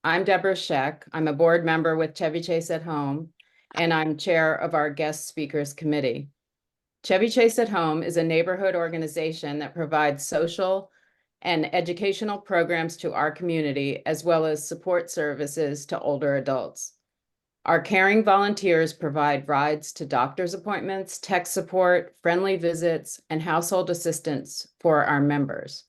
I'm Deborah Scheck. I'm a board member with Chevy Chase at Home, and I'm chair of our guest speakers committee. Chevy Chase at Home is a neighborhood organization that provides social and educational programs to our community, as well as support services to older adults. Our caring volunteers provide rides to doctor's appointments, tech support, friendly visits, and household assistance for our members.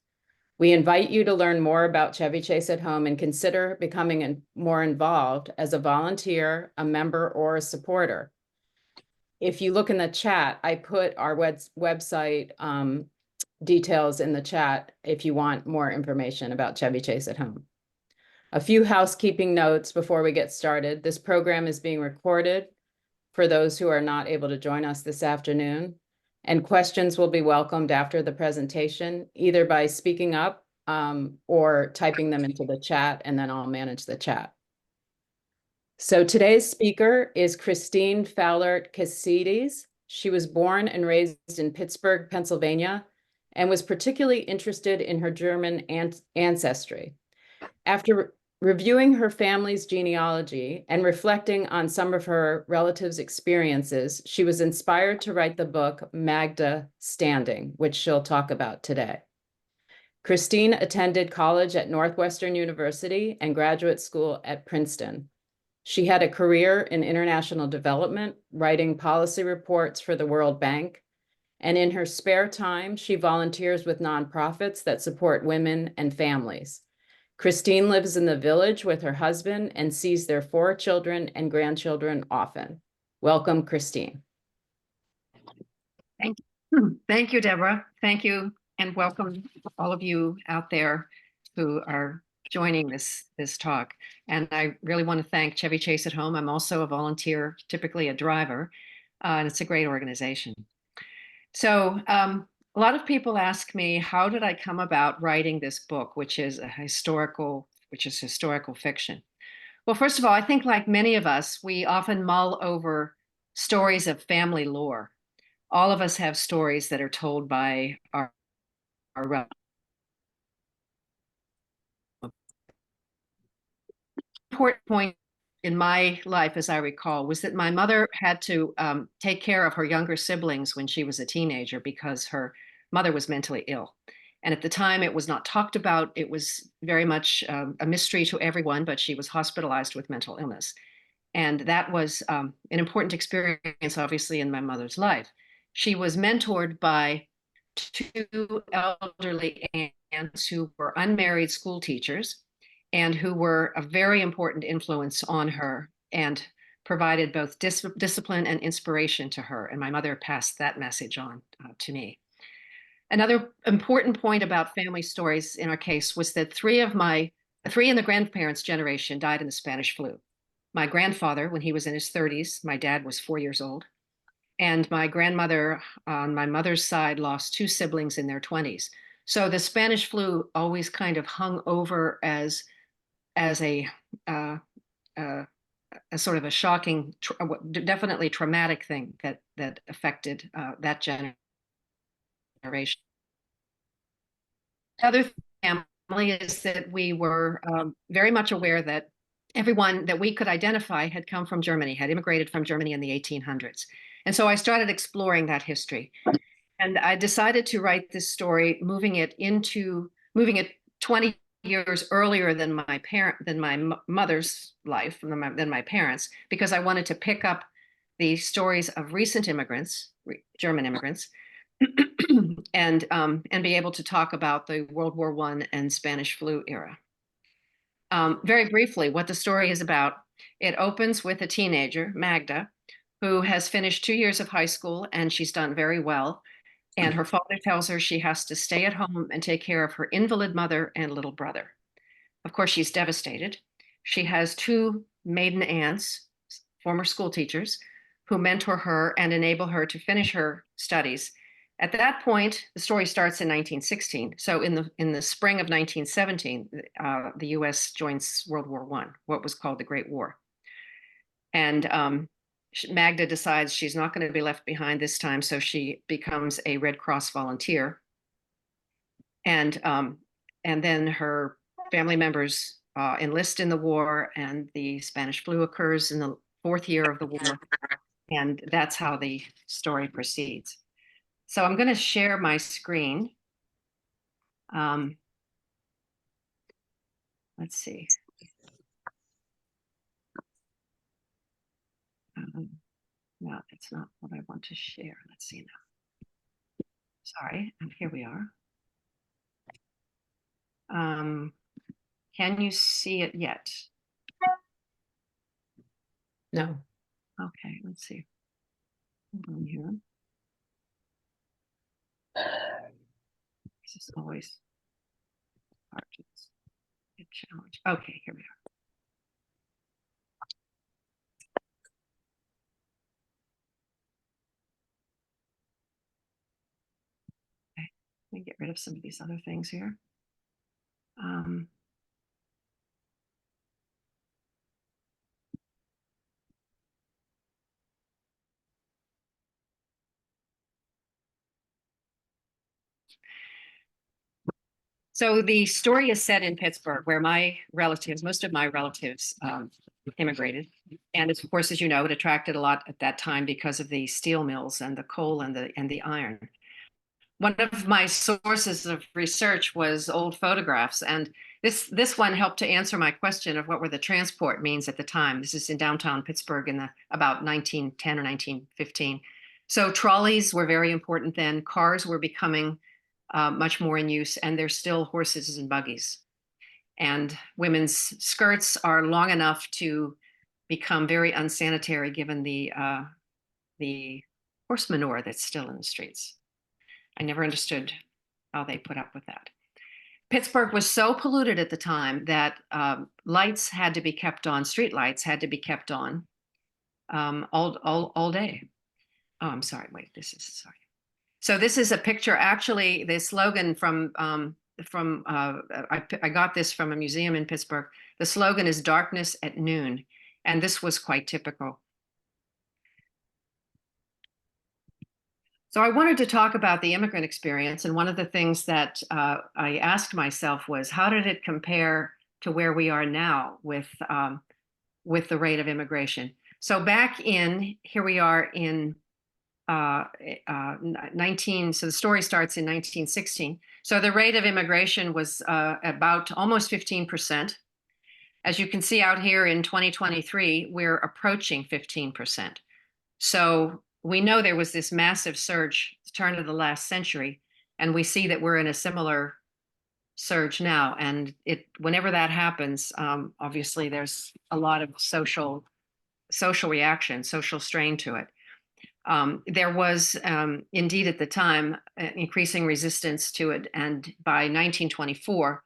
We invite you to learn more about Chevy Chase at Home and consider becoming more involved as a volunteer, a member, or a supporter. If you look in the chat, I put our website details in the chat if you want more information about Chevy Chase at Home. A few housekeeping notes before we get started. This program is being recorded for those who are not able to join us this afternoon, and questions will be welcomed after the presentation, either by speaking up or typing them into the chat, and then I'll manage the chat. So today's speaker is Christine Fallert Kessides. She was born and raised in Pittsburgh, Pennsylvania, and was particularly interested in her German ancestry. After reviewing her family's genealogy and reflecting on some of her relatives' experiences, she was inspired to write the book Magda Standing, which she'll talk about today. Christine attended college at Northwestern University and graduate school at Princeton. She had a career in international development, writing policy reports for the World Bank, and in her spare time, she volunteers with nonprofits that support women and families. Christine lives in the village with her husband and sees their 4 children and grandchildren often. Welcome, Christine. Thank you, Deborah. Thank you, and welcome all of you out there who are joining this talk. And I really want to thank Chevy Chase at Home. I'm also a volunteer, typically a driver, and it's a great organization. So a lot of people ask me, how did I come about writing this book, which is historical fiction? Well, first of all, I think like many of us, we often mull over stories of family lore. All of us have stories that are told by our important point in my life, as I recall, was that my mother had to take care of her younger siblings when she was a teenager because her mother was mentally ill. And at the time, it was not talked about. It was very much a mystery to everyone, but she was hospitalized with mental illness. And that was an important experience, obviously, in my mother's life. She was mentored by 2 elderly aunts who were unmarried school teachers and who were a very important influence on her and provided both discipline and inspiration to her. And my mother passed that message on to me. Another important point about family stories in our case was that 3 in the grandparents' generation died in the Spanish flu. My grandfather, when he was in his 30s, my dad was 4 years old. And my grandmother on my mother's side lost 2 siblings in their 20s. So the Spanish flu always kind of hung over as a sort of a shocking, definitely traumatic thing that affected that generation. Other family is that we were very much aware that everyone that we could identify had come from Germany, had immigrated from Germany in the 1800s. And so I started exploring that history. And I decided to write this story, moving it 20 years earlier than my mother's life, than my parents, because I wanted to pick up the stories of recent immigrants, German immigrants, and be able to talk about the World War I and Spanish flu era. Very briefly, what the story is about: it opens with a teenager, Magda, who has finished 2 years of high school, and she's done very well. And her father tells her she has to stay at home and take care of her invalid mother and little brother. Of course, she's devastated. She has 2 maiden aunts, former school teachers, who mentor her and enable her to finish her studies. At that point, the story starts in 1916. So in the spring of 1917, the U.S. joins World War I, what was called the Great War. And Magda decides she's not going to be left behind this time, so she becomes a Red Cross volunteer. And then her family members enlist in the war, and the Spanish flu occurs in the 4th year of the war. And that's how the story proceeds. So I'm going to share my screen. Let's see. No, it's not what I want to share. Let's see now. Sorry, here we are. Can you see it yet? No. Okay, let's see. Hold on here. This is always hard to get challenged. Okay, here we are. Okay, let me get rid of some of these other things here. So the story is set in Pittsburgh, where my relatives, most of my relatives, immigrated. And of course, as you know, it attracted a lot at that time because of the steel mills and the coal and the iron. One of my sources of research was old photographs, and this one helped to answer my question of what were the transport means at the time. This is in downtown Pittsburgh in about 1910 or 1915. So trolleys were very important then. Cars were becoming much more in use, and there's still horses and buggies. And women's skirts are long enough to become very unsanitary given the horse manure that's still in the streets. I never understood how they put up with that. Pittsburgh was so polluted at the time that lights had to be kept on, street lights had to be kept on all day. Oh, I'm sorry, wait, sorry. So this is a picture, actually, the slogan I got this from a museum in Pittsburgh. The slogan is "Darkness at Noon," and this was quite typical. So I wanted to talk about the immigrant experience, and one of the things that I asked myself was, how did it compare to where we are now with the rate of immigration? So here we are in 19, so the story starts in 1916. So the rate of immigration was about almost 15%. As you can see out here in 2023, we're approaching 15%. So we know there was this massive surge at the turn of the last century, and we see that we're in a similar surge now. And whenever that happens, obviously there's a lot of social reaction, social strain to it. There was indeed at the time increasing resistance to it, and by 1924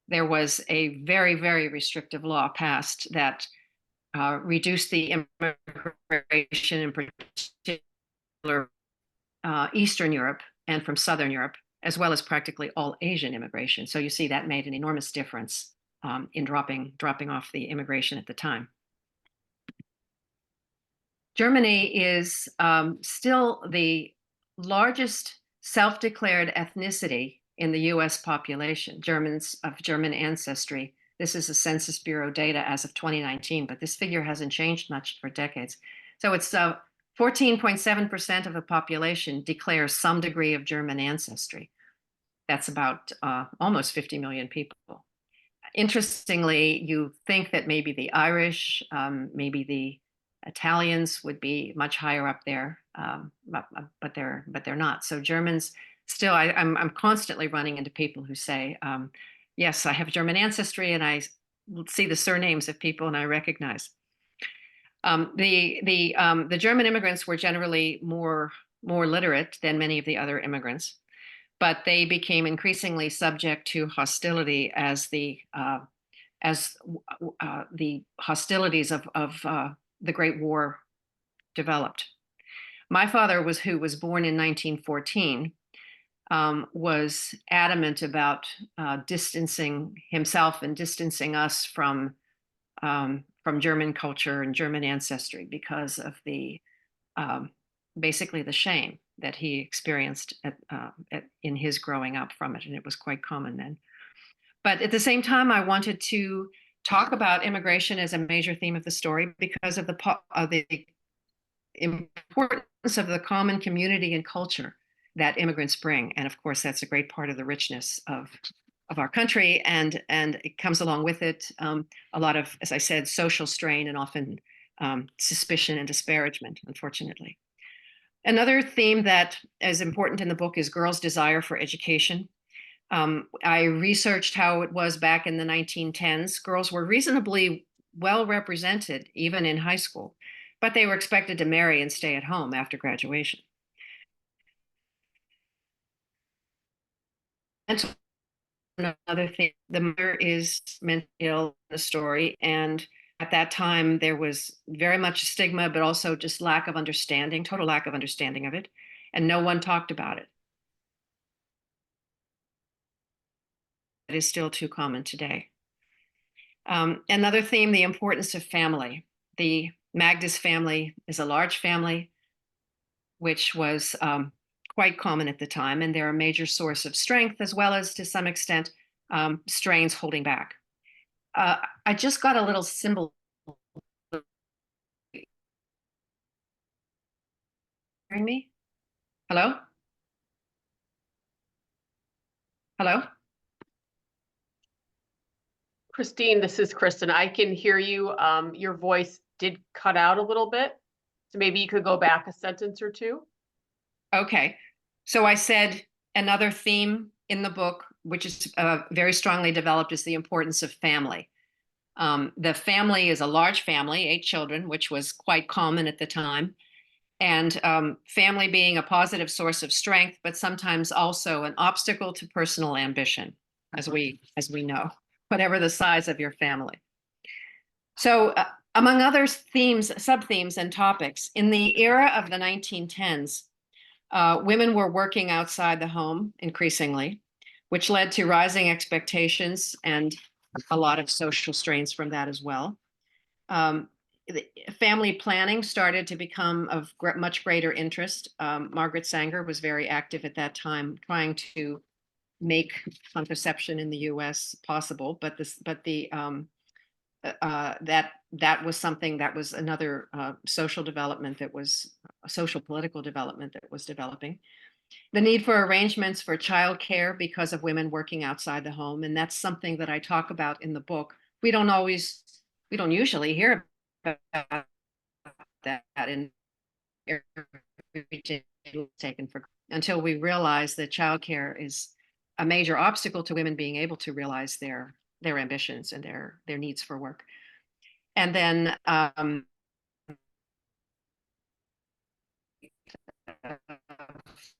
there was a very, very restrictive law passed that reduced the immigration, in particular Eastern Europe and from Southern Europe, as well as practically all Asian immigration. So you see that made an enormous difference in dropping off the immigration at the time. Germany is still the largest self-declared ethnicity in the US population, Germans of German ancestry. This is the Census Bureau data as of 2019, but this figure hasn't changed much for decades. So it's 14.7% of the population declares some degree of German ancestry. That's about almost 50 million people. Interestingly, you think that maybe the Irish, maybe the Italians would be much higher up there, but they're not. So Germans still, I'm constantly running into people who say, yes, I have German ancestry, and I see the surnames of people and I recognize. The German immigrants were generally more literate than many of the other immigrants, but they became increasingly subject to hostility as the hostilities of the Great War developed. My father, who was born in 1914, was adamant about distancing himself and distancing us from German culture and German ancestry because of basically the shame that he experienced in his growing up from it, and it was quite common then. But at the same time, I wanted to talk about immigration as a major theme of the story because of the importance of the common community and culture that immigrants bring. And of course, that's a great part of the richness of our country. And it comes along with it a lot of, as I said, social strain and often suspicion and disparagement, unfortunately. Another theme that is important in the book is girls' desire for education. I researched how it was back in the 1910s. Girls were reasonably well represented, even in high school, but they were expected to marry and stay at home after graduation. And another thing, the mother is mentally ill in the story, and at that time there was very much stigma, but also just lack of understanding, total lack of understanding of it, and no one talked about it. It is still too common today. Another theme, the importance of family. The Magda's family is a large family, which was quite common at the time, and they're a major source of strength, as well as, to some extent, strains holding back. I just got a little symbol. Hearing me? Hello? Hello? Christine, this is Kristen. I can hear you. Your voice did cut out a little bit. So maybe you could go back a sentence or two. Okay. So I said another theme in the book, which is very strongly developed, is the importance of family. The family is a large family, 8 children, which was quite common at the time. And family being a positive source of strength, but sometimes also an obstacle to personal ambition, as we know, whatever the size of your family. So among other themes, sub-themes and topics, in the era of the 1910s, women were working outside the home increasingly, which led to rising expectations and a lot of social strains from that as well. Family planning started to become of much greater interest. Margaret Sanger was very active at that time, trying to make contraception in the U.S. possible. But that was something that was another social development that was a social political development that was developing. The need for arrangements for childcare because of women working outside the home, and that's something that I talk about in the book. We don't usually hear about that in taken for until we realize that childcare is a major obstacle to women being able to realize their ambitions and their needs for work. And then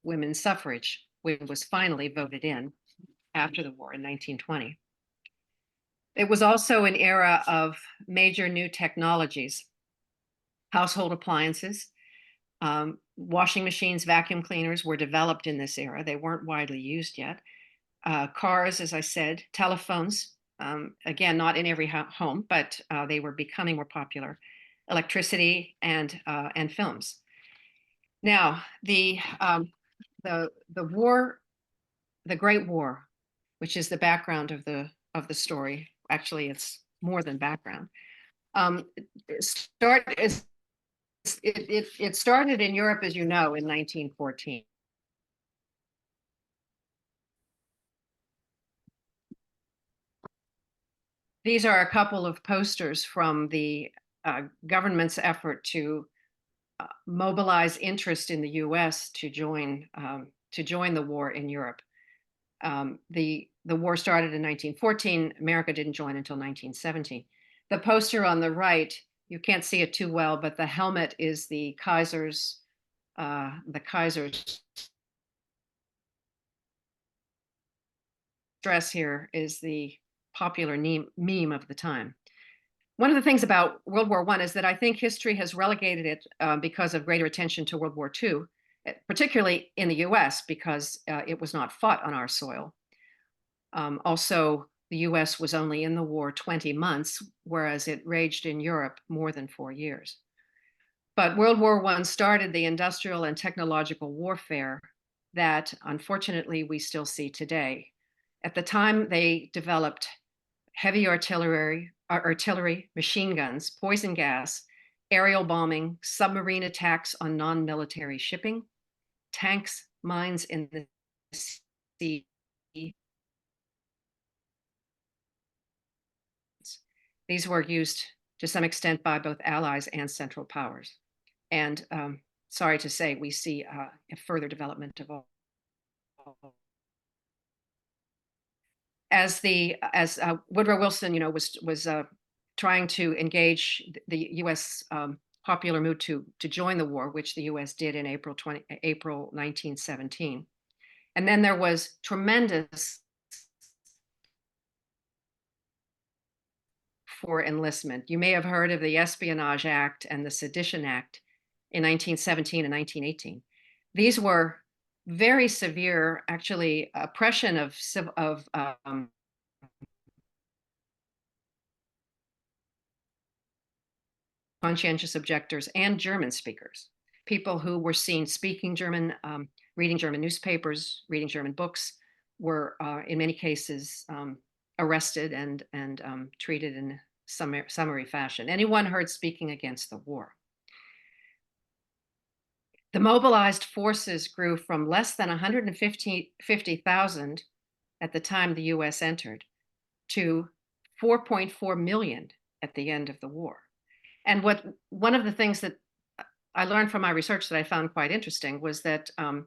women's suffrage, which was finally voted in after the war in 1920. It was also an era of major new technologies, household appliances, washing machines, vacuum cleaners were developed in this era. They weren't widely used yet. Cars, as I said, telephones, again, not in every home, but they were becoming more popular. Electricity and films. Now, the war, the Great War, which is the background of the story. Actually, it's more than background. It started in Europe, as you know, in 1914. These are a couple of posters from the government's effort to mobilize interest in the U.S. to join the war in Europe. The war started in 1914. America didn't join until 1917. The poster on the right, you can't see it too well, but the helmet is the Kaiser's dress here is the popular meme of the time. One of the things about World War I is that I think history has relegated it because of greater attention to World War II, particularly in the US, because it was not fought on our soil. Also, the US was only in the war 20 months, whereas it raged in Europe more than 4 years. But World War I started the industrial and technological warfare that, unfortunately, we still see today. At the time, they developed heavy artillery, artillery, machine guns, poison gas, aerial bombing, submarine attacks on non-military shipping, tanks, mines in the sea. These were used to some extent by both allies and Central Powers. And sorry to say, we see a further development of all. As Woodrow Wilson, was trying to engage the U.S. Popular mood to join the war, which the U.S. did in April 1917, and then there was tremendous for enlistment. You may have heard of the Espionage Act and the Sedition Act in 1917 and 1918. These were very severe, actually, oppression of conscientious objectors and German speakers, people who were seen speaking German, reading German newspapers, reading German books, were in many cases arrested and treated in summary fashion. Anyone heard speaking against the war. The mobilized forces grew from less than 150,000 at the time the US entered to 4.4 million at the end of the war. And one of the things that I learned from my research that I found quite interesting was that the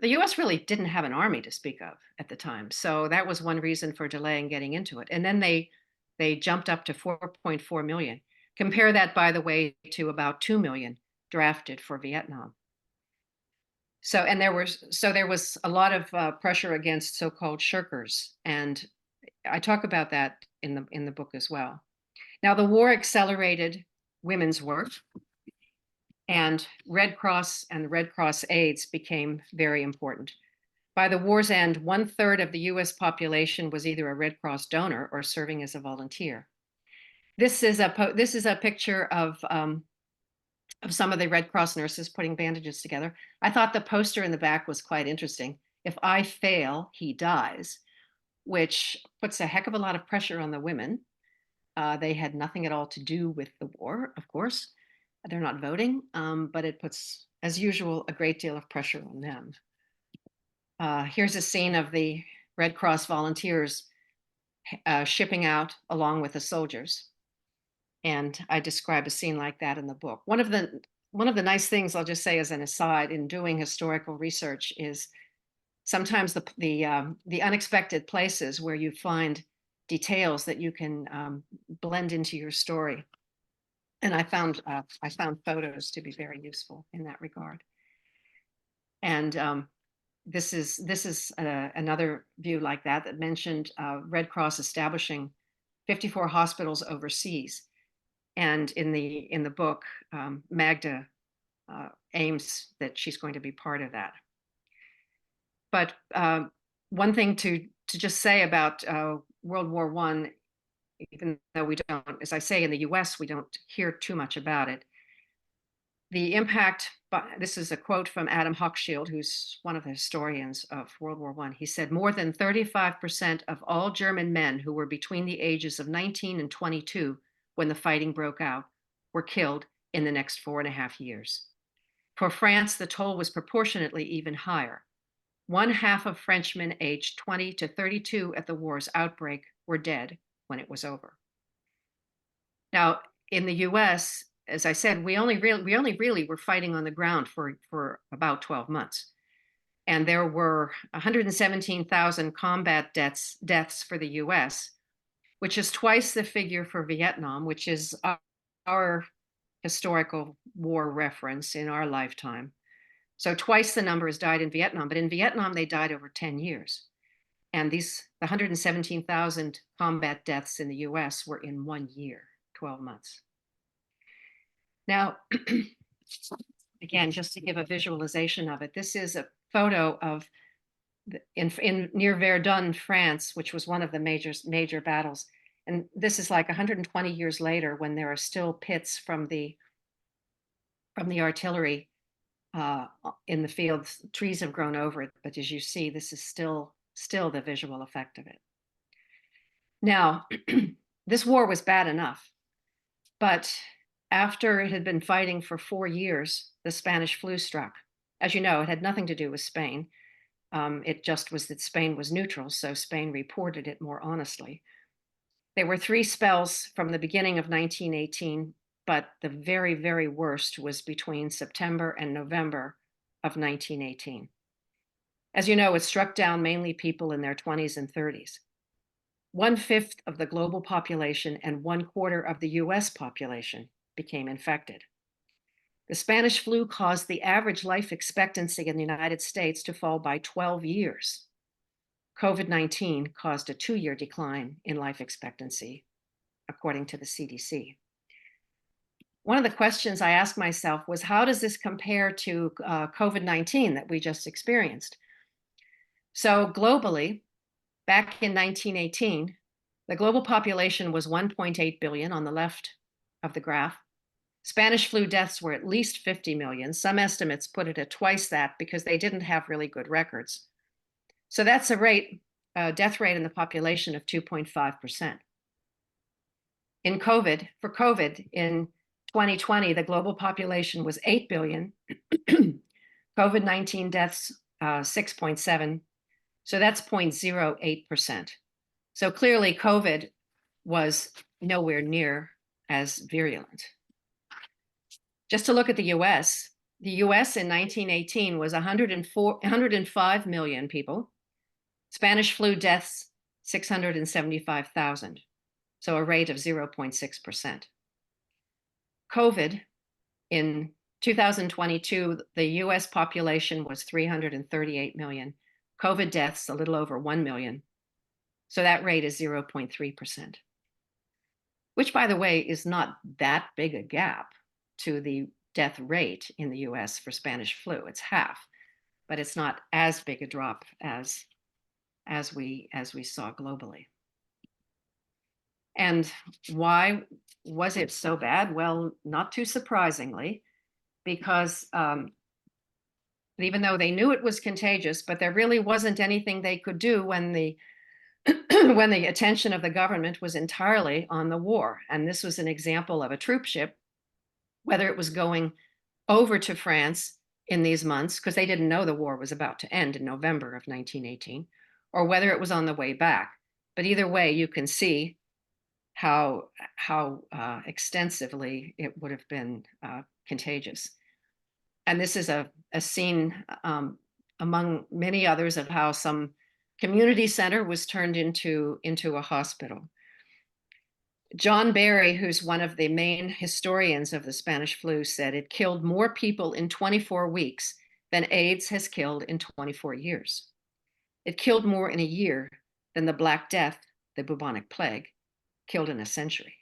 US really didn't have an army to speak of at the time. So that was one reason for delaying getting into it. And then they jumped up to 4.4 million. Compare that, by the way, to about 2 million drafted for Vietnam. So there was a lot of pressure against so-called shirkers, and I talk about that in the book as well. Now, the war accelerated women's work, and Red Cross and Red Cross aides became very important. By the war's end, 1/3 of the US population was either a Red Cross donor or serving as a volunteer. This is a picture of some of the Red Cross nurses putting bandages together. I thought the poster in the back was quite interesting. If I fail, he dies, which puts a heck of a lot of pressure on the women. They had nothing at all to do with the war, of course. They're not voting, but it puts, as usual, a great deal of pressure on them. Here's a scene of the Red Cross volunteers shipping out along with the soldiers. And I describe a scene like that in the book. One of the nice things, I'll just say as an aside, in doing historical research is sometimes the unexpected places where you find details that you can blend into your story. And I found photos to be very useful in that regard. And this is another view like that mentioned Red Cross establishing 54 hospitals overseas. And in the book, Magda aims that she's going to be part of that. But one thing to just say about World War I, even though we don't, as I say, in the US, we don't hear too much about it. The impact, this is a quote from Adam Hochschild, who's one of the historians of World War I. He said, more than 35% of all German men who were between the ages of 19 and 22 when the fighting broke out were killed in the next 4.5 years. For France, the toll was proportionately even higher. 1/2 of Frenchmen aged 20 to 32 at the war's outbreak were dead when it was over. Now, in the US, as I said, we only really were fighting on the ground for about 12 months. And there were 117,000 combat deaths for the US, which is twice the figure for Vietnam, which is our historical war reference in our lifetime. So twice the numbers died in Vietnam, but in Vietnam, they died over 10 years. And the 117,000 combat deaths in the US were in 1 year, 12 months. Now, again, just to give a visualization of it, this is a photo of near Verdun, France, which was one of the major battles. And this is like 120 years later, when there are still pits from the artillery in the fields. Trees have grown over it, but as you see, this is still the visual effect of it. Now, this war was bad enough, but after it had been fighting for 4 years, the Spanish flu struck. As you know, it had nothing to do with Spain. It just was that Spain was neutral, so Spain reported it more honestly. There were 3 spells from the beginning of 1918, but the very, very worst was between September and November of 1918. As you know, it struck down mainly people in their 20s and 30s. 1/5 of the global population and 1/4 of the US population became infected. The Spanish flu caused the average life expectancy in the United States to fall by 12 years. COVID-19 caused a 2-year decline in life expectancy, according to the CDC. One of the questions I asked myself was, how does this compare to COVID-19 that we just experienced? So globally, back in 1918, the global population was 1.8 billion on the left of the graph. Spanish flu deaths were at least 50 million. Some estimates put it at twice that because they didn't have really good records. So that's a death rate in the population of 2.5%. For COVID in 2020, the global population was 8 billion. COVID-19 deaths, 6.7. So that's 0.08%. So clearly COVID was nowhere near as virulent. Just to look at the US in 1918 was 105 million people. Spanish flu deaths, 675,000. So a rate of 0.6%. COVID in 2022, the US population was 338 million. COVID deaths, a little over 1 million. So that rate is 0.3%, which, by the way, is not that big a gap to the death rate in the US for Spanish flu. It's half, but it's not as big a drop as we saw globally. And why was it so bad? Well, not too surprisingly, because even though they knew it was contagious, but there really wasn't anything they could do when the when the attention of the government was entirely on the war. And this was an example of a troop ship, whether it was going over to France in these months, because they didn't know the war was about to end in November of 1918, or whether it was on the way back. But either way, you can see how extensively it would have been contagious. And this is a scene among many others of how some community center was turned into a hospital. John Barry, who's one of the main historians of the Spanish flu, said it killed more people in 24 weeks than AIDS has killed in 24 years. It killed more in a year than the Black Death, the bubonic plague, killed in a century.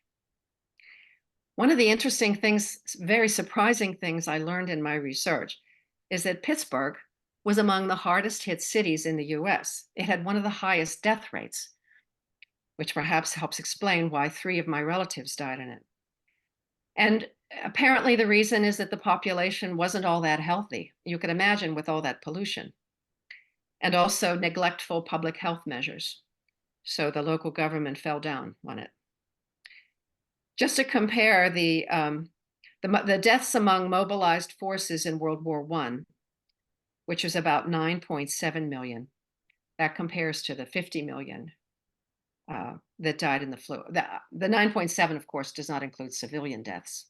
One of the interesting things, very surprising things I learned in my research is that Pittsburgh was among the hardest hit cities in the US. It had one of the highest death rates, which perhaps helps explain why 3 of my relatives died in it. And apparently the reason is that the population wasn't all that healthy. You can imagine with all that pollution, and also neglectful public health measures. So the local government fell down on it. Just to compare the deaths among mobilized forces in World War I, which was about 9.7 million. That compares to the 50 million that died in the flu. The 9.7, of course, does not include civilian deaths.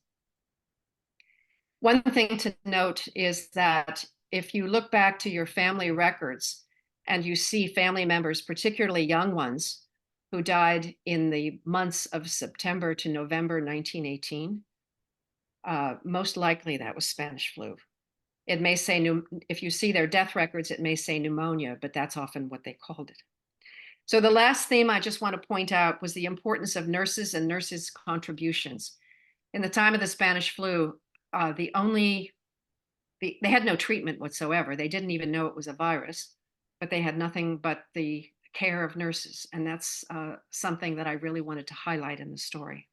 One thing to note is that if you look back to your family records and you see family members, particularly young ones, who died in the months of September to November 1918, most likely that was Spanish flu. It may say, if you see their death records, it may say pneumonia, but that's often what they called it. So the last theme I just want to point out was the importance of nurses and nurses' contributions. In the time of the Spanish flu, they had no treatment whatsoever. They didn't even know it was a virus, but they had nothing but the care of nurses. And that's something that I really wanted to highlight in the story.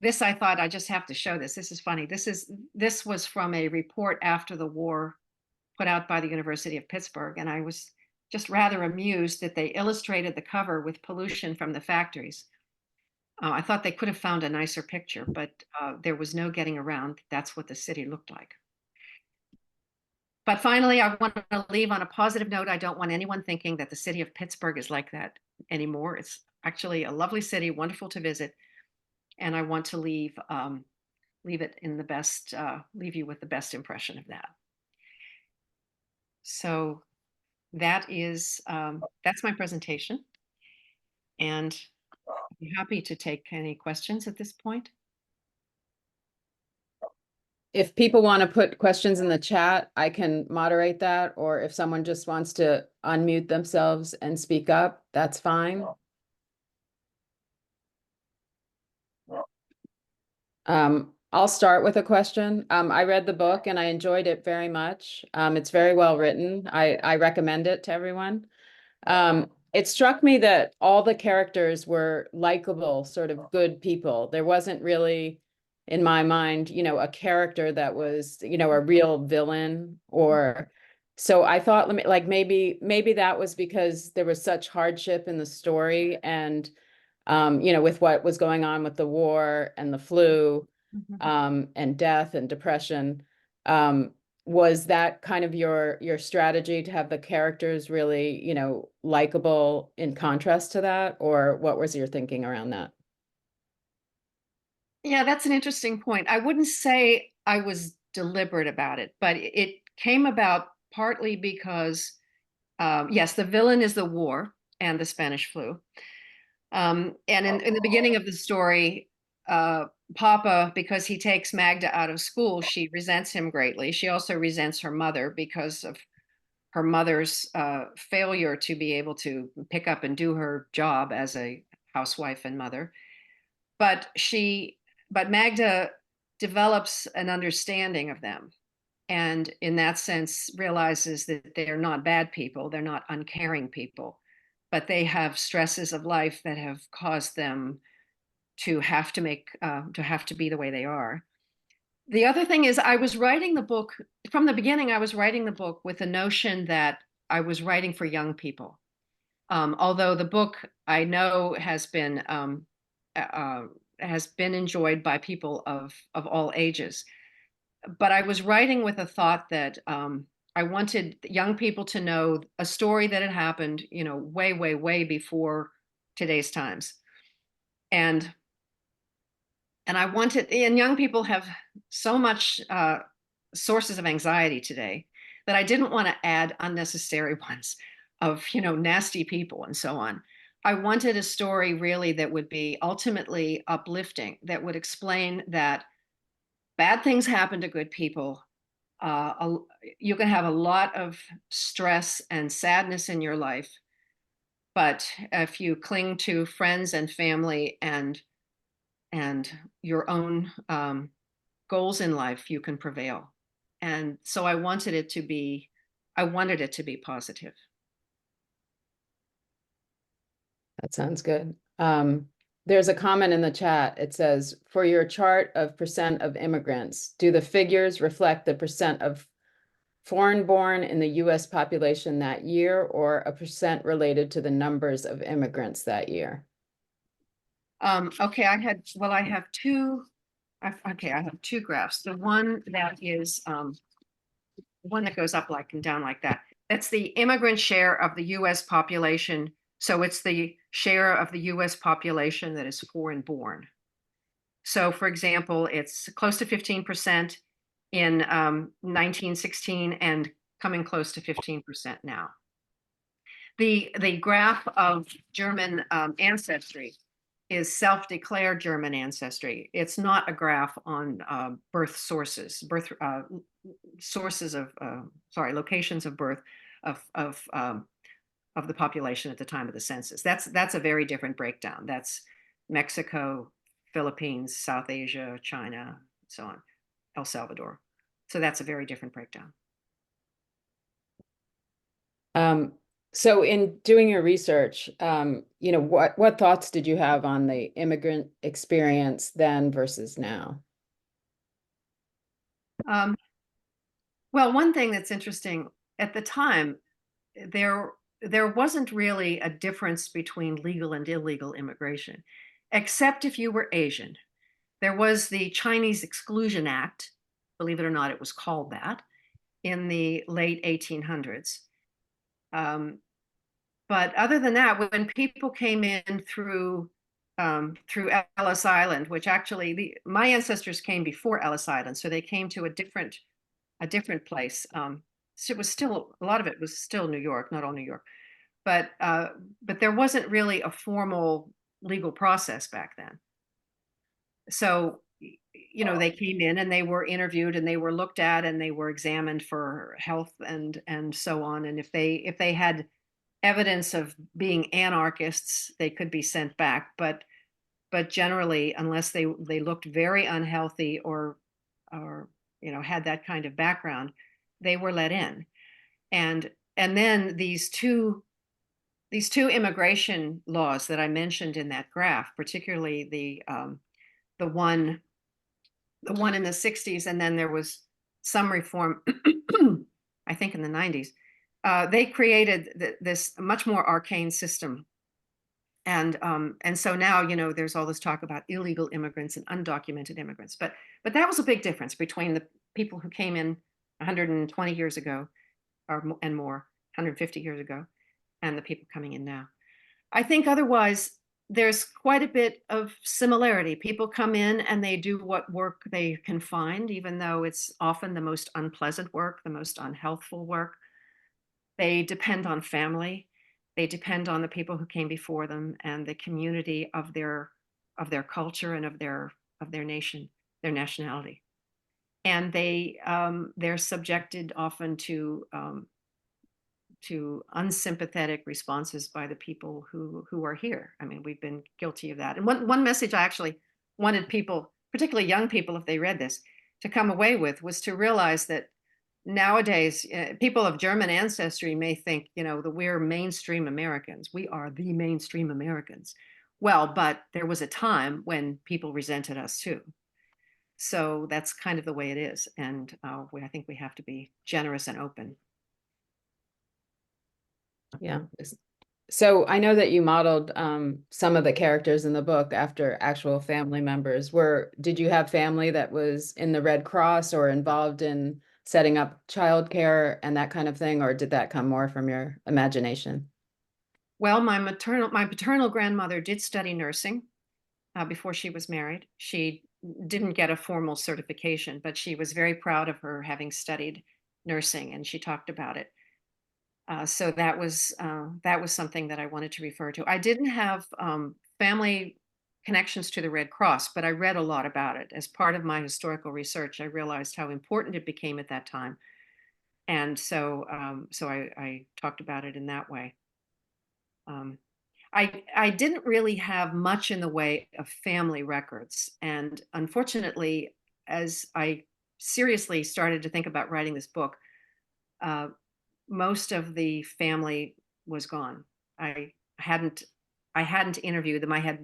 This, I thought I just have to show this. This is funny. This was from a report after the war put out by the University of Pittsburgh. And I was just rather amused that they illustrated the cover with pollution from the factories. I thought they could have found a nicer picture, but there was no getting around. That's what the city looked like. But finally, I want to leave on a positive note. I don't want anyone thinking that the city of Pittsburgh is like that anymore. It's actually a lovely city, wonderful to visit. And I want to leave it in the best, leave you with the best impression of that. So that is, that's my presentation. And I'm happy to take any questions at this point. If people want to put questions in the chat, I can moderate that, or if someone just wants to unmute themselves and speak up, that's fine. I'll start with a question. I read the book and I enjoyed it very much. It's very well written. I recommend it to everyone. It struck me that all the characters were likable, sort of good people. There wasn't really, in my mind, a character that was, a real villain, or so I thought, maybe that was because there was such hardship in the story, and with what was going on with the war and the flu, and death and depression. Was that kind of your strategy, to have the characters really, likable in contrast to that, or what was your thinking around that? Yeah, that's an interesting point. I wouldn't say I was deliberate about it, but it came about partly because, yes, the villain is the war and the Spanish flu. And in the beginning of the story, Papa, because he takes Magda out of school, she resents him greatly. She also resents her mother because of her mother's failure to be able to pick up and do her job as a housewife and mother. But Magda develops an understanding of them, and in that sense realizes that they're not bad people, they're not uncaring people, but they have stresses of life that have caused them to have to be the way they are. The other thing is, I was writing the book from the beginning. I was writing the book with the notion that I was writing for young people. Although the book, I know, has been enjoyed by people of all ages, but I was writing with a thought that I wanted young people to know a story that had happened, way, way, way before today's times. And young people have so much sources of anxiety today that I didn't want to add unnecessary ones of, nasty people and so on. I wanted a story really that would be ultimately uplifting, that would explain that bad things happen to good people. You can have a lot of stress and sadness in your life, but if you cling to friends and family and your own goals in life, you can prevail. And so I wanted it to be positive. That sounds good. There's a comment in the chat. It says, for your chart of percent of immigrants, do the figures reflect the percent of foreign-born in the US population that year, or a percent related to the numbers of immigrants that year? Okay, I have two graphs. The one that is one that goes up and down like that. That's the immigrant share of the US population. So it's the share of the US population that is foreign born. So for example, it's close to 15% in 1916 and coming close to 15% now. The graph of German ancestry is self-declared German ancestry. It's not a graph on locations of birth of the population at the time of the census. That's a very different breakdown. That's Mexico, Philippines, South Asia, China, so on, El Salvador. So that's a very different breakdown. So in doing your research, what thoughts did you have on the immigrant experience then versus now? Well, one thing that's interesting, at the time, there there wasn't really a difference between legal and illegal immigration, except if you were Asian. There was the Chinese Exclusion Act, believe it or not, it was called that, in the late 1800s. But other than that, when people came in through Ellis Island, which actually my ancestors came before Ellis Island, so they came to a different place. So it was still, a lot of it was still New York, not all New York, but there wasn't really a formal legal process back then. So you know, they came in and they were interviewed and they were looked at and they were examined for health and so on. And if they had evidence of being anarchists, they could be sent back. But generally, unless they looked very unhealthy or you know, had that kind of background, they were let in. And then these two immigration laws that I mentioned in that graph, particularly the one in the 60s, and then there was some reform, I think in the 90s. They created this much more arcane system. And so now, you know, there's all this talk about illegal immigrants and undocumented immigrants. But that was a big difference between the people who came in 120 years ago and more, 150 years ago, and the people coming in now. I think otherwise, there's quite a bit of similarity. People come in and they do what work they can find, even though it's often the most unpleasant work, the most unhealthful work. They depend on family. They depend on the people who came before them and the community of their culture and of their nation, their nationality. And they're subjected often to unsympathetic responses by the people who are here. I mean, we've been guilty of that. And one message I actually wanted people, particularly young people, if they read this, to come away with was to realize that nowadays, people of German ancestry may think, you know, that we're mainstream Americans. We are the mainstream Americans. Well, but there was a time when people resented us too. So that's kind of the way it is. And I think we have to be generous and open. Yeah. So I know that you modeled some of the characters in the book after actual family members. Did you have family that was in the Red Cross or involved in setting up childcare and that kind of thing, or did that come more from your imagination? Well, my paternal grandmother did study nursing before she was married. She didn't get a formal certification, but she was very proud of her having studied nursing, and she talked about it. So that was something that I wanted to refer to. I didn't have family connections to the Red Cross, but I read a lot about it. As part of my historical research, I realized how important it became at that time. And so I talked about it in that way. I didn't really have much in the way of family records. And unfortunately, as I seriously started to think about writing this book, most of the family was gone. I hadn't interviewed them. I have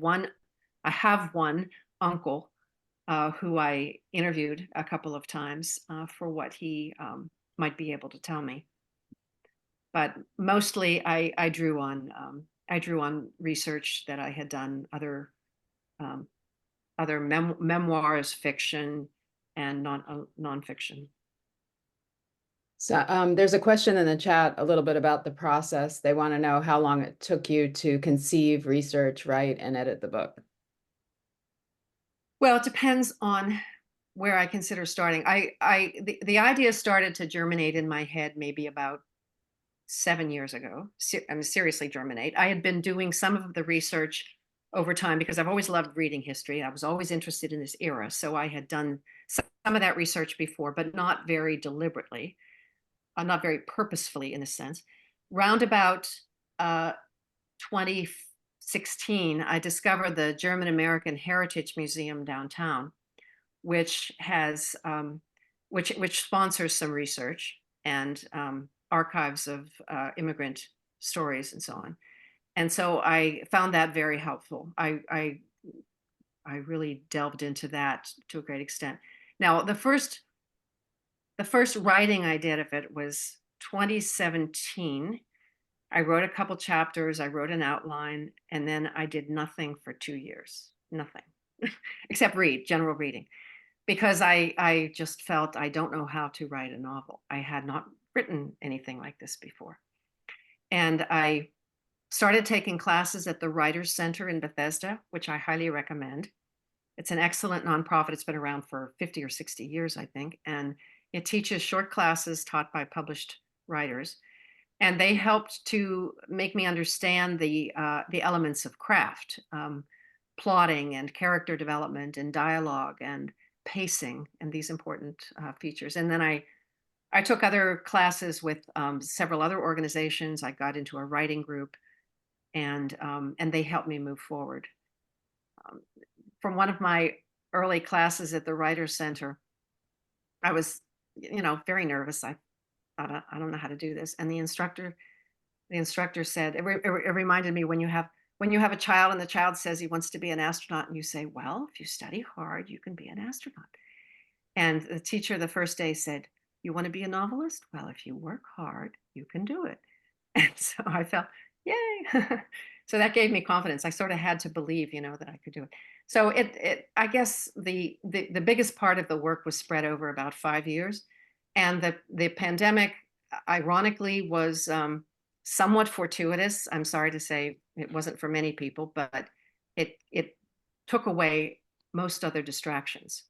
one uncle who I interviewed a couple of times for what he might be able to tell me. But mostly I drew on research that I had done, other memoirs, fiction, and nonfiction. So there's a question in the chat a little bit about the process. They want to know how long it took you to conceive, research, write, and edit the book. Well, it depends on where I consider starting. The idea started to germinate in my head maybe about 7 years ago. I mean, seriously germinate. I had been doing some of the research over time because I've always loved reading history. I was always interested in this era. So I had done some of that research before, but not very deliberately. Not very purposefully in a sense. Round about 2016, I discovered the German American Heritage Museum downtown, which has which sponsors some research and archives of immigrant stories and so on. And so I found that very helpful. I really delved into that to a great extent. Now, the first writing I did of it was 2017. I wrote a couple chapters, I wrote an outline, and then I did nothing for 2 years, nothing, except read, general reading, because I just felt I don't know how to write a novel. I had not written anything like this before. And I started taking classes at the Writers Center in Bethesda, which I highly recommend. It's an excellent nonprofit. It's been around for 50 or 60 years, I think. And it teaches short classes taught by published writers. And they helped to make me understand the elements of craft, plotting and character development and dialogue and pacing and these important features. And then I took other classes with several other organizations. I got into a writing group, and they helped me move forward. From one of my early classes at the Writers Center, I was, very nervous. I thought, I don't know how to do this. And the instructor said, it reminded me when you have a child and the child says he wants to be an astronaut, and you say, well, if you study hard, you can be an astronaut. And the teacher the first day said, you want to be a novelist? Well, if you work hard, you can do it. And so I felt, yay. So that gave me confidence. I sort of had to believe, that I could do it. So I guess the biggest part of the work was spread over about 5 years. And the pandemic, ironically, was somewhat fortuitous. I'm sorry to say it wasn't for many people, but it took away most other distractions.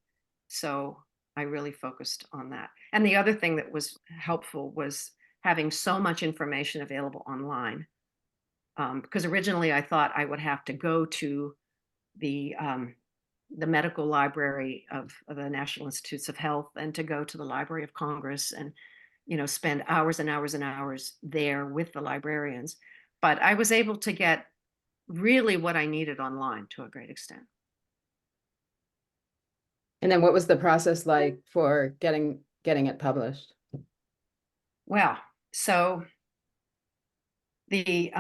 So I really focused on that. And the other thing that was helpful was having so much information available online. Because originally I thought I would have to go to the medical library of the National Institutes of Health, and to go to the Library of Congress, and spend hours and hours and hours there with the librarians. But I was able to get really what I needed online to a great extent. And then what was the process like for getting it published? Well, so the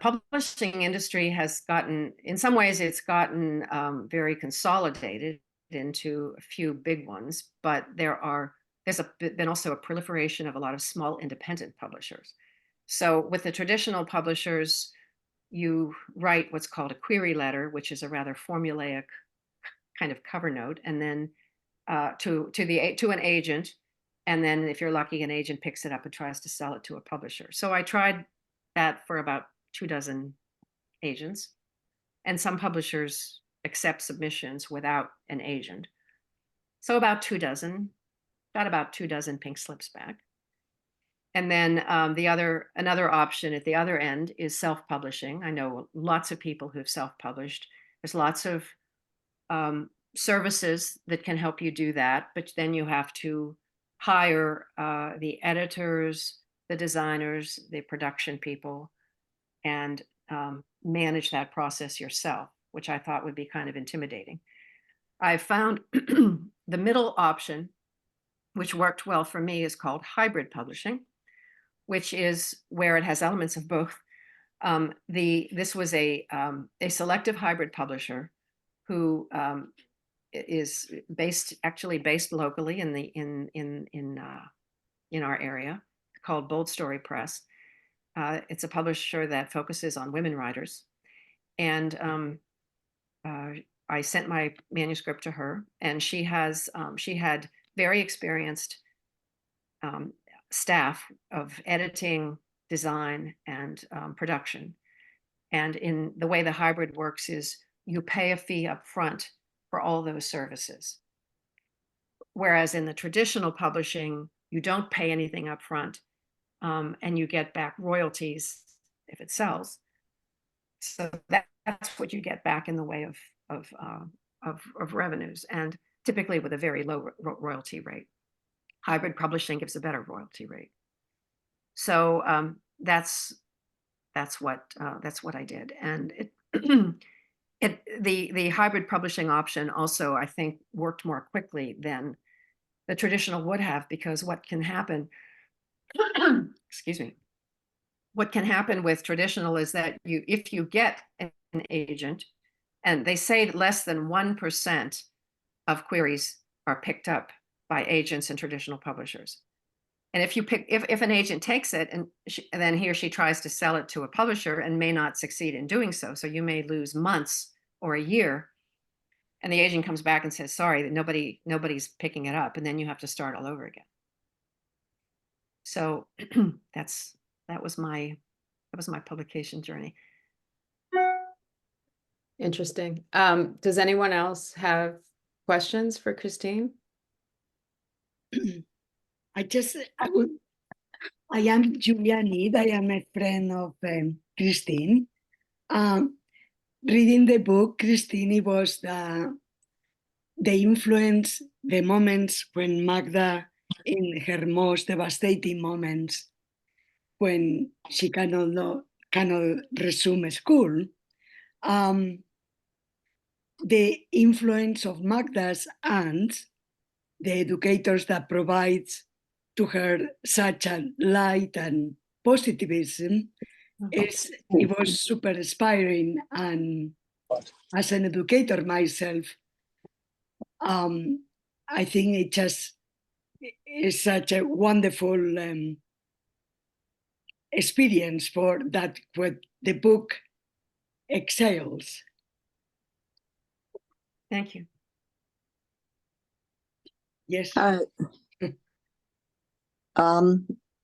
publishing industry has gotten, in some ways, it's gotten very consolidated into a few big ones, but there's been also a proliferation of a lot of small independent publishers. So with the traditional publishers, you write what's called a query letter, which is a rather formulaic kind of cover note, and then to an agent, and then if you're lucky, an agent picks it up and tries to sell it to a publisher. So I tried that for about 24 agents, and some publishers accept submissions without an agent. So about 24, got about 24 pink slips back. And then another option at the other end is self-publishing. I know lots of people who've self-published. There's lots of services that can help you do that, but then you have to hire the editors, the designers, the production people, and manage that process yourself, which I thought would be kind of intimidating. I found the middle option, which worked well for me, is called hybrid publishing, which is where it has elements of both. This was a selective hybrid publisher who is actually based locally in our area, called Bold Story Press. It's a publisher that focuses on women writers, and I sent my manuscript to her, and she had very experienced staff of editing, design, and production. And in the way the hybrid works is you pay a fee up front for all those services. Whereas in the traditional publishing, you don't pay anything up front, and you get back royalties if it sells. So that's what you get back in the way of revenues, and typically with a very low royalty rate. Hybrid publishing gives a better royalty rate. So that's what I did, and the hybrid publishing option also, I think, worked more quickly than the traditional would have, because what can happen, excuse me, what can happen with traditional is that if you get an agent, and they say less than 1% of queries are picked up by agents and traditional publishers. And if an agent takes it and then he or she tries to sell it to a publisher and may not succeed in doing so, so you may lose months or a year, and the agent comes back and says, sorry, nobody's picking it up, and then you have to start all over again. So that was my publication journey. Interesting. Does anyone else have questions for Christine? I am Julia Need. I am a friend of Christine. Reading the book, Christine, it was the influence, the moments when Magda, in her most devastating moments, when she cannot resume school, the influence of Magda's aunts, the educators that provides to her such a light and positivism, it was super inspiring. And as an educator myself, I think it just is such a wonderful experience for that what the book excels. Thank you. Yes. Hi.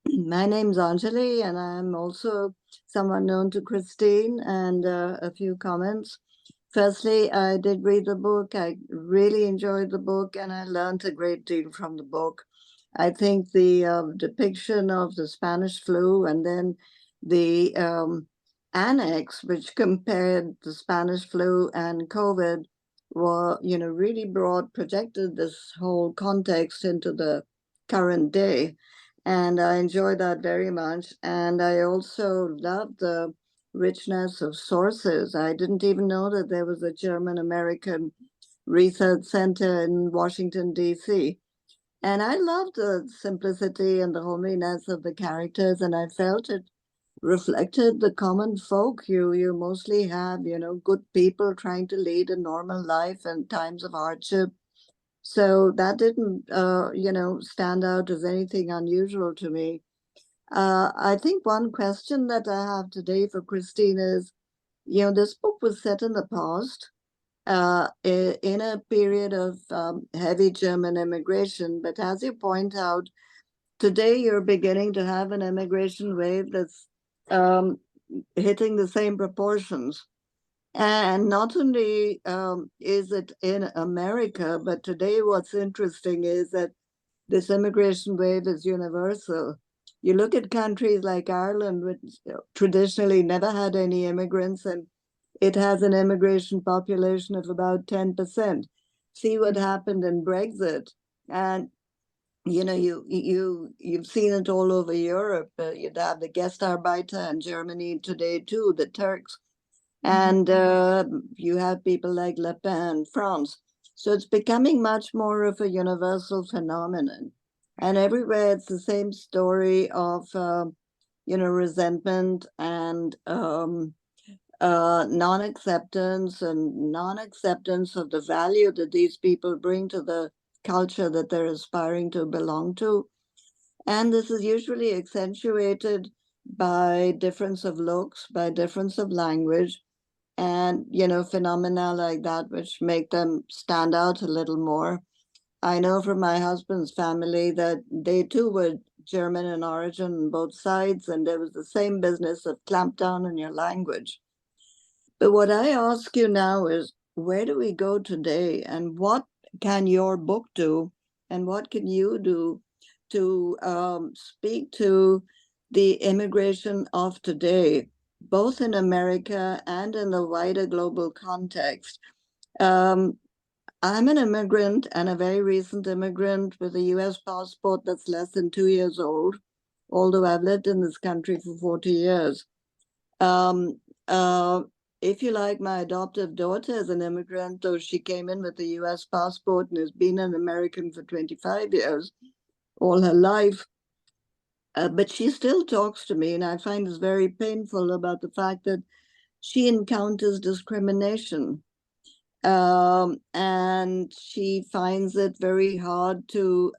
My name's Anjali, and I'm also someone known to Christine, and a few comments. Firstly, I did read the book. I really enjoyed the book, and I learned a great deal from the book. I think the depiction of the Spanish flu and then the annex, which compared the Spanish flu and COVID, were, really projected this whole context into the current day. And I enjoyed that very much. And I also loved the richness of sources. I didn't even know that there was a German-American research center in Washington, D.C. And I loved the simplicity and the homeliness of the characters, and I felt it reflected the common folk. You mostly have, good people trying to lead a normal life in times of hardship. So that didn't, stand out as anything unusual to me. I think one question that I have today for Christine is, this book was set in the past, in a period of heavy German immigration. But as you point out, today you're beginning to have an immigration wave that's hitting the same proportions. And not only is it in America, but today what's interesting is that this immigration wave is universal. You look at countries like Ireland, which traditionally never had any immigrants, and it has an immigration population of about 10%. See what happened in Brexit. And you've seen it all over Europe. You'd have the Gastarbeiter in Germany today too, the Turks. And you have people like Le Pen in France. So it's becoming much more of a universal phenomenon. And everywhere it's the same story of, resentment and non-acceptance of the value that these people bring to the culture that they're aspiring to belong to. And this is usually accentuated by difference of looks, by difference of language, and phenomena like that which make them stand out a little more. I know from my husband's family that they too were German in origin on both sides, and there was the same business of clamp down on your language. But what I ask you now is, where do we go today, and what can your book do, and what can you do to speak to the immigration of today, both in America and in the wider global context? I'm an immigrant, and a very recent immigrant with a US passport that's less than 2 years old, although I've lived in this country for 40 years. If you like, my adoptive daughter is an immigrant, though she came in with a US passport and has been an American for 25 years, all her life. But she still talks to me, and I find this very painful about the fact that she encounters discrimination. And she finds it very hard to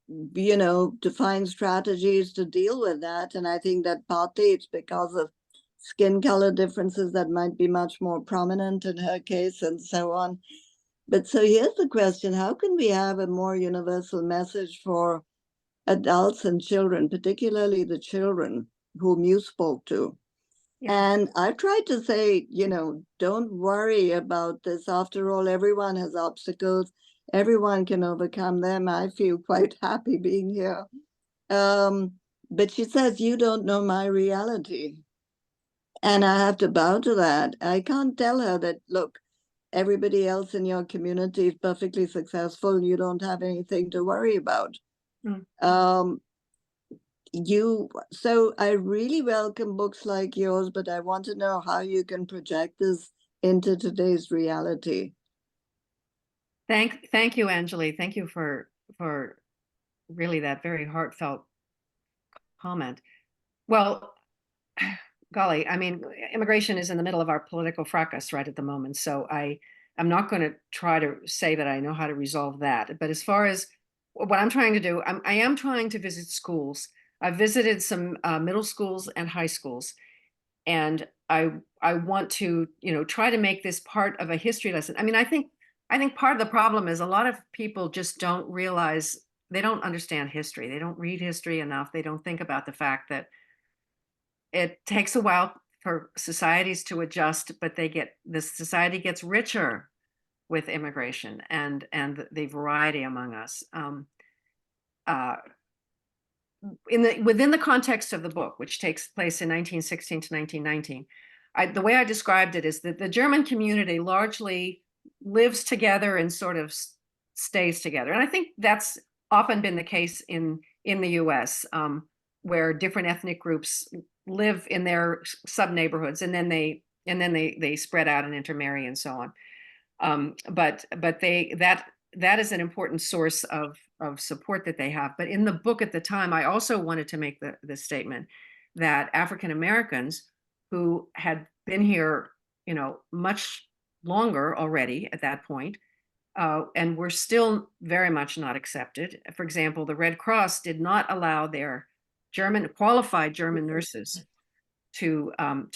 to find strategies to deal with that. And I think that partly it's because of skin color differences that might be much more prominent in her case and so on. But so here's the question: how can we have a more universal message for adults and children, particularly the children whom you spoke to? Yeah. And I tried to say, don't worry about this. After all, everyone has obstacles. Everyone can overcome them. I feel quite happy being here. But she says, you don't know my reality. And I have to bow to that. I can't tell her that, look, everybody else in your community is perfectly successful. You don't have anything to worry about. Mm. So I really welcome books like yours, but I want to know how you can project this into today's reality. Thank you, Anjali. Thank you for really that very heartfelt comment. Well, golly, I mean, immigration is in the middle of our political fracas right at the moment. So I'm not going to try to say that I know how to resolve that. But as far as what I'm trying to do, I am trying to visit schools. I've visited some middle schools and high schools, and I want to try to make this part of a history lesson. I mean, I think part of the problem is a lot of people just don't realize, they don't understand history. They don't read history enough. They don't think about the fact that it takes a while for societies to adjust, but the society gets richer with immigration and the variety among us. Within the context of the book, which takes place in 1916 to 1919, the way I described it is that the German community largely lives together and sort of stays together. And I think that's often been the case in the US, where different ethnic groups live in their sub-neighborhoods, and then they spread out and intermarry and so on. But that is an important source of support that they have. But in the book at the time, I also wanted to make the statement that African Americans who had been here, much longer already at that point, and were still very much not accepted. For example, the Red Cross did not allow their qualified German nurses to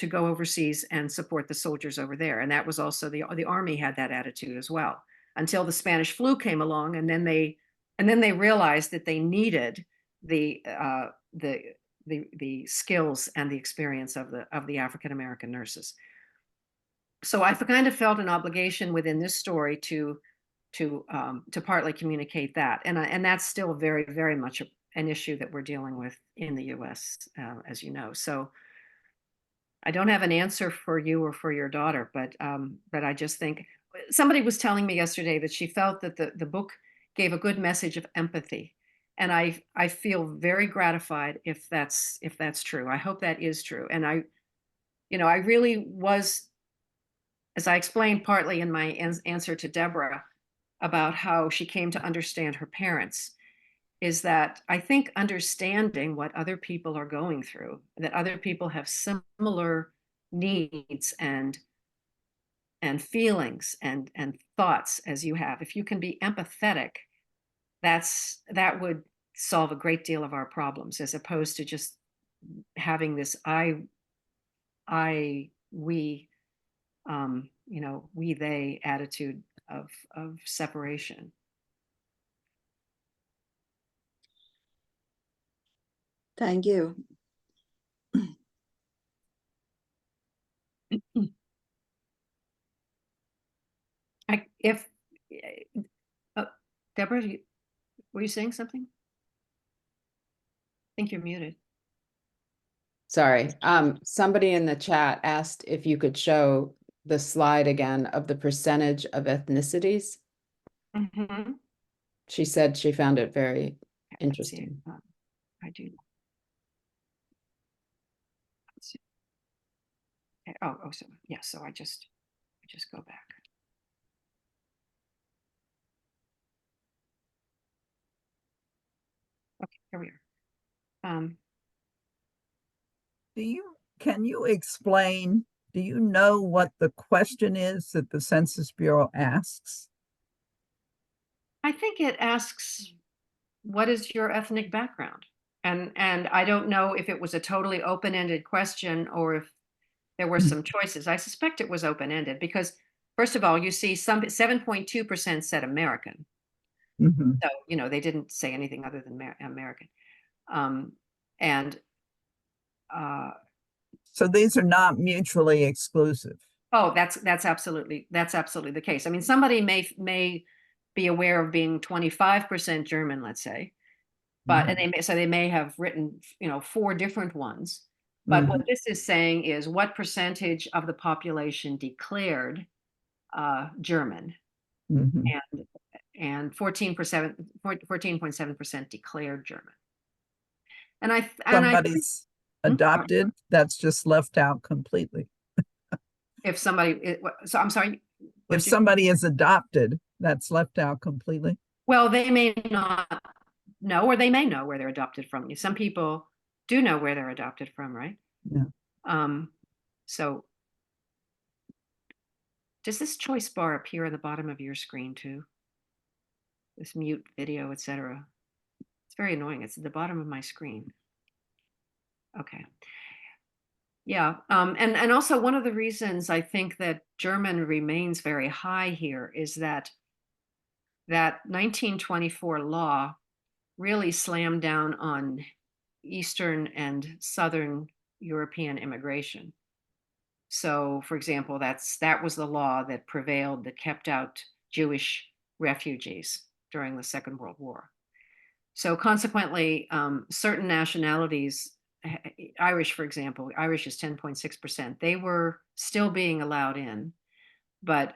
go overseas and support the soldiers over there. And that was also the Army had that attitude as well, until the Spanish flu came along, and then they realized that they needed the skills and the experience of the African American nurses. So I kind of felt an obligation within this story to partly communicate that, and that's still very, very much an issue that we're dealing with in the U.S., as you know. So I don't have an answer for you or for your daughter, but I just think somebody was telling me yesterday that she felt that the book gave a good message of empathy, and I feel very gratified if that's true. I hope that is true, and I really was, as I explained partly in my answer to Deborah about how she came to understand her parents, is that I think understanding what other people are going through, that other people have similar needs and feelings and thoughts as you have. If you can be empathetic, that would solve a great deal of our problems, as opposed to just having this we, we, they attitude of separation. Thank you. Deborah, were you saying something? I think you're muted. Sorry. Somebody in the chat asked if you could show the slide again of the percentage of ethnicities. Mm-hmm. She said she found it very interesting. I do. Okay. Oh, so yeah. So I just go back. Okay, here we are. Can you explain, do you know what the question is that the Census Bureau asks? I think it asks what is your ethnic background? And I don't know if it was a totally open-ended question or if there were some choices. I suspect it was open-ended because, first of all, you see some 7.2% said American. Mhm. So, you know, they didn't say anything other than American. And So these are not mutually exclusive. oh, that's absolutely the case. I mean, somebody may be aware of being 25% German, let's say, but Mhm. and they may have written, you know, 4 different ones. But what this is saying is what percentage of the population declared German, Mhm. and 14.7% declared German. And I think Somebody's adopted, that's just left out completely. if somebody, so I'm sorry. If somebody is adopted, that's left out completely. Well, they may not know, or they may know where they're adopted from. Some people do know where they're adopted from, right? Yeah. So does this choice bar appear on the bottom of your screen too? This mute video, etc. It's very annoying. It's at the bottom of my screen. Okay. Yeah. And also one of the reasons I think that German remains very high here is that 1924 law really slammed down on Eastern and Southern European immigration. So, for example, that was the law that prevailed that kept out Jewish refugees during the Second World War. So consequently, certain nationalities, Irish, for example, Irish is 10.6%. They were still being allowed in, but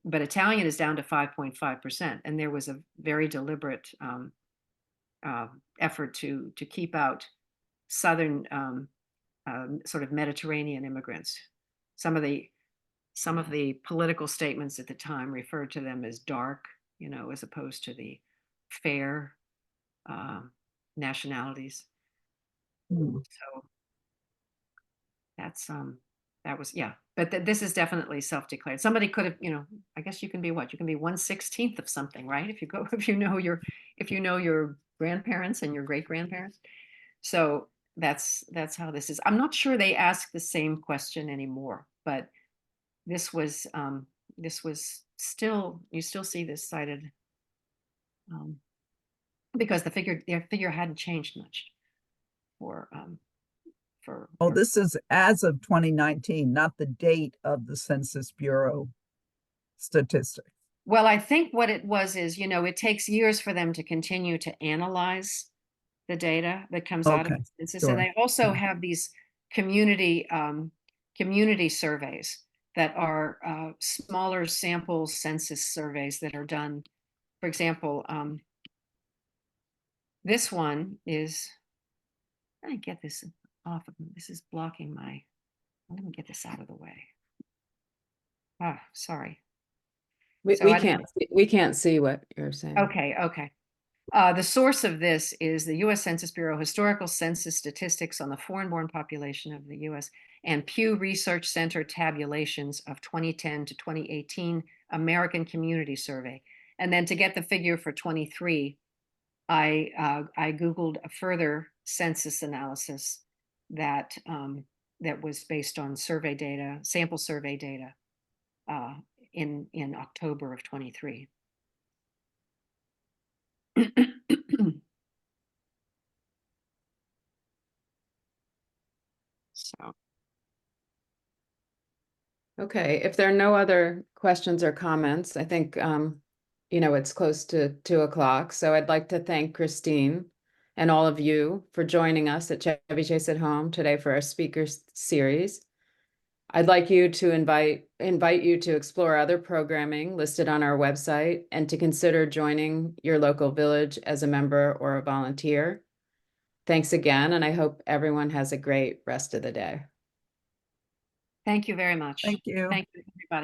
Italian is down to 5.5%, and there was a very deliberate effort to keep out Southern sort of Mediterranean immigrants. Some of the political statements at the time referred to them as dark, you know, as opposed to the fair nationalities. So that was, yeah, but this is definitely self-declared. Somebody could have, you know, I guess you can be what? You can be 1/16 of something, right? If you know your grandparents and your great-grandparents. So that's how this is. I'm not sure they ask the same question anymore, but this was still, you still see this cited because their figure hadn't changed much for Oh, this is as of 2019, not the date of the Census Bureau statistics. Well, I think what it was is, you know, it takes years for them to continue to analyze the data that comes out of Okay, the census. sure. And they also Yeah. have these community surveys that are smaller sample census surveys that are done. For example, this one is, I get this off of me. This is blocking my, let me get this out of the way. Ah, sorry. We So we can't see what you're saying. Okay. The source of this is the U.S. Census Bureau Historical Census Statistics on the Foreign-Born Population of the U.S. and Pew Research Center tabulations of 2010 to 2018 American Community Survey. And then to get the figure for 23, I Googled a further census analysis that was based on survey data, sample survey data in October of 23. So, Okay, if there are no other questions or comments, I think, you know, it's close to 2 o'clock. So I'd like to thank Christine and all of you for joining us at Chevy Chase at Home today for our speakers series. I'd like you to invite you to explore other programming listed on our website and to consider joining your local village as a member or a volunteer. Thanks again, and I hope everyone has a great rest of the day. thank you very much. Thank you. Thank you, everybody.